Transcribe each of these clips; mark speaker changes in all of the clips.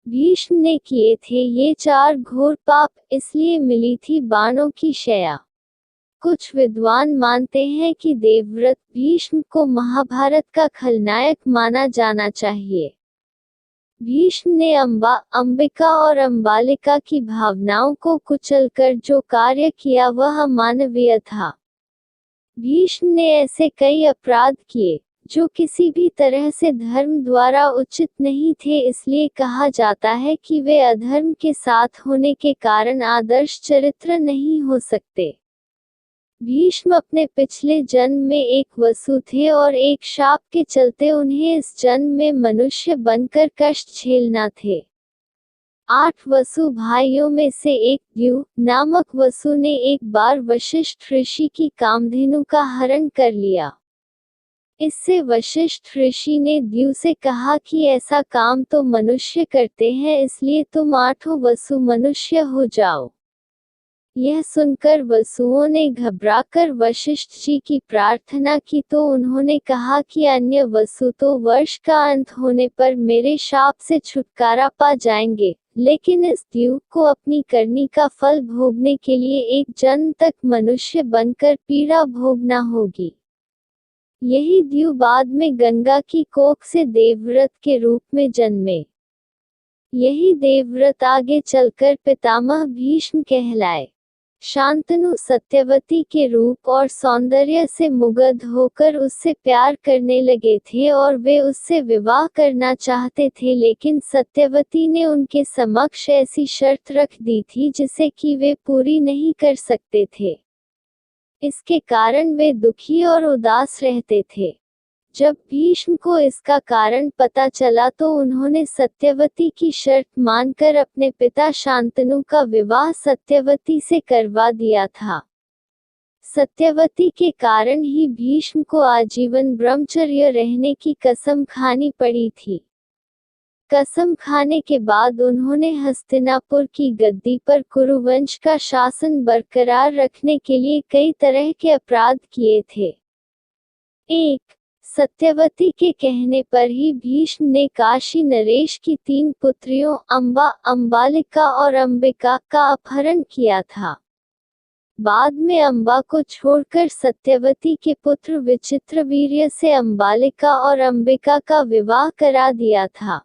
Speaker 1: भीष्म ने किए थे ये 4 घोर पाप, इसलिए मिली थी बाणों की शया। कुछ विद्वान मानते हैं कि देवव्रत भीष्म को महाभारत का खलनायक माना जाना चाहिए। भीष्म ने अम्बा, अंबिका और अम्बालिका की भावनाओं को कुचलकर जो कार्य किया वह अमानवीय था। भीष्म ने ऐसे कई अपराध किए जो किसी भी तरह से धर्म द्वारा उचित नहीं थे, इसलिए कहा जाता है कि वे अधर्म के साथ होने के कारण आदर्श चरित्र नहीं हो सकते। भीष्म अपने पिछले जन्म में एक वसु थे और एक शाप के चलते उन्हें इस जन्म में मनुष्य बनकर कष्ट झेलना थे। 8 वसु भाइयों में से एक द्यू नामक वसु ने एक बार वशिष्ठ ऋषि की कामधेनु का हरण कर लिया। इससे वशिष्ठ ऋषि ने द्यू से कहा कि ऐसा काम तो मनुष्य करते हैं, इसलिए तुम 8 वसु मनुष्य हो जाओ। यह सुनकर वसुओं ने घबराकर वशिष्ठ जी की प्रार्थना की तो उन्होंने कहा कि अन्य वसु तो वर्ष का अंत होने पर मेरे शाप से छुटकारा पा जाएंगे, लेकिन इस द्यू को अपनी करनी का फल भोगने के लिए एक जन्म तक मनुष्य बनकर पीड़ा भोगना होगी। यही द्यू बाद में गंगा की कोख से देवव्रत के रूप में जन्मे। यही देवव्रत आगे चलकर पितामह भीष्म कहलाए। शांतनु सत्यवती के रूप और सौंदर्य से मुग्ध होकर उससे प्यार करने लगे थे और वे उससे विवाह करना चाहते थे, लेकिन सत्यवती ने उनके समक्ष ऐसी शर्त रख दी थी जिसे कि वे पूरी नहीं कर सकते थे। इसके कारण वे दुखी और उदास रहते थे। जब भीष्म को इसका कारण पता चला तो उन्होंने सत्यवती की शर्त मानकर अपने पिता शांतनु का विवाह सत्यवती से करवा दिया था। सत्यवती के कारण ही भीष्म को आजीवन ब्रह्मचर्य रहने की कसम खानी पड़ी थी। कसम खाने के बाद उन्होंने हस्तिनापुर की गद्दी पर कुरुवंश का शासन बरकरार रखने के लिए कई तरह के अपराध किए थे। 1. सत्यवती के कहने पर ही भीष्म ने काशी नरेश की 3 पुत्रियों अम्बा, अम्बालिका और अंबिका का अपहरण किया था। बाद में अम्बा को छोड़कर सत्यवती के पुत्र विचित्रवीर्य से अम्बालिका और अंबिका का विवाह करा दिया था।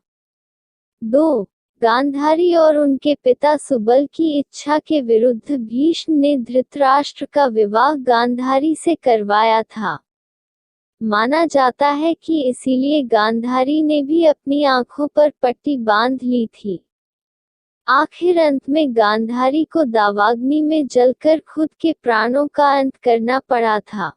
Speaker 1: 2. गांधारी और उनके पिता सुबल की इच्छा के विरुद्ध भीष्म ने धृतराष्ट्र का विवाह गांधारी से करवाया था। माना जाता है कि इसीलिए गांधारी ने भी अपनी आंखों पर पट्टी बांध ली थी। आखिर अंत में गांधारी को दावाग्नि में जलकर खुद के प्राणों का अंत करना पड़ा था।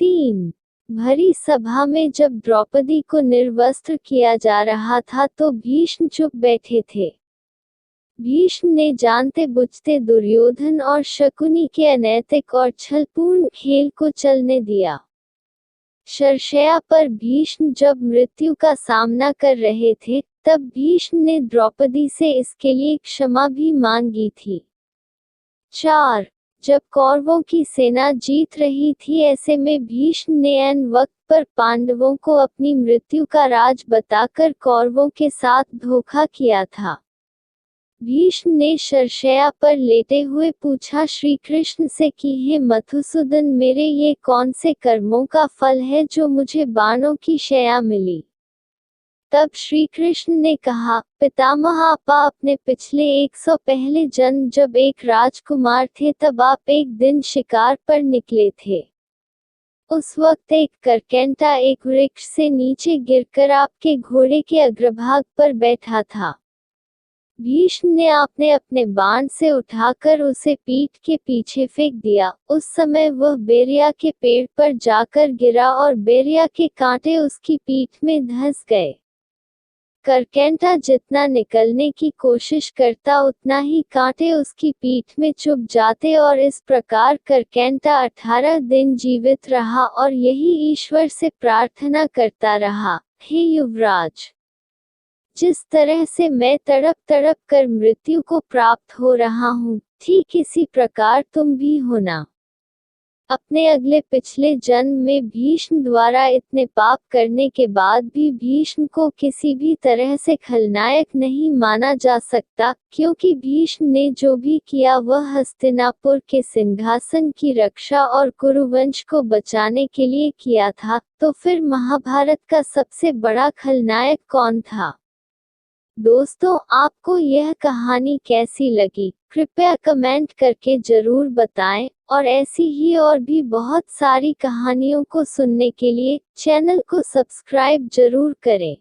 Speaker 1: 3. भरी सभा में जब द्रौपदी को निर्वस्त्र किया जा रहा था तो भीष्म चुप बैठे थे। भीष्म ने जानते बुझते दुर्योधन और शकुनी के अनैतिक और छलपूर्ण खेल को चलने दिया। शरशय्या पर भीष्म जब मृत्यु का सामना कर रहे थे तब भीष्म ने द्रौपदी से इसके लिए क्षमा भी मांगी थी। 4. जब कौरवों की सेना जीत रही थी ऐसे में भीष्म ने ऐन वक्त पर पांडवों को अपनी मृत्यु का राज बताकर कौरवों के साथ धोखा किया था। भीष्म ने शरशय्या पर लेटे हुए पूछा श्री कृष्ण से कि हे मधुसूदन, मेरे ये कौन से कर्मों का फल है जो मुझे बाणों की शया मिली। तब श्री कृष्ण ने कहा, पितामह, आपा अपने पिछले 100 पहले जन्म जब एक राजकुमार थे तब आप एक दिन शिकार पर निकले थे। उस वक्त एक करकेंटा एक वृक्ष से नीचे गिरकर आपके घोड़े के अग्रभाग पर बैठा था। भीष्म ने आपने अपने बाण से उठाकर उसे पीठ के पीछे फेंक दिया। उस समय वह बेरिया के पेड़ पर जाकर गिरा और बेरिया के कांटे उसकी पीठ में धंस गए। करकेंटा जितना निकलने की कोशिश करता उतना ही कांटे उसकी पीठ में चुभ जाते और इस प्रकार करकेंटा 18 दिन जीवित रहा और यही ईश्वर से प्रार्थना करता रहा, हे युवराज, जिस तरह से मैं तड़प तड़प कर मृत्यु को प्राप्त हो रहा हूँ, ठीक इसी प्रकार तुम भी होना। अपने अगले पिछले जन्म में भीष्म द्वारा इतने पाप करने के बाद भी भीष्म को किसी भी तरह से खलनायक नहीं माना जा सकता, क्योंकि भीष्म ने जो भी किया वह हस्तिनापुर के सिंहासन की रक्षा और कुरुवंश को बचाने के लिए किया था। तो फिर महाभारत का सबसे बड़ा खलनायक कौन था? दोस्तों, आपको यह कहानी कैसी लगी, कृपया कमेंट करके जरूर बताएं, और ऐसी ही और भी बहुत सारी कहानियों को सुनने के लिए चैनल को सब्सक्राइब जरूर करें।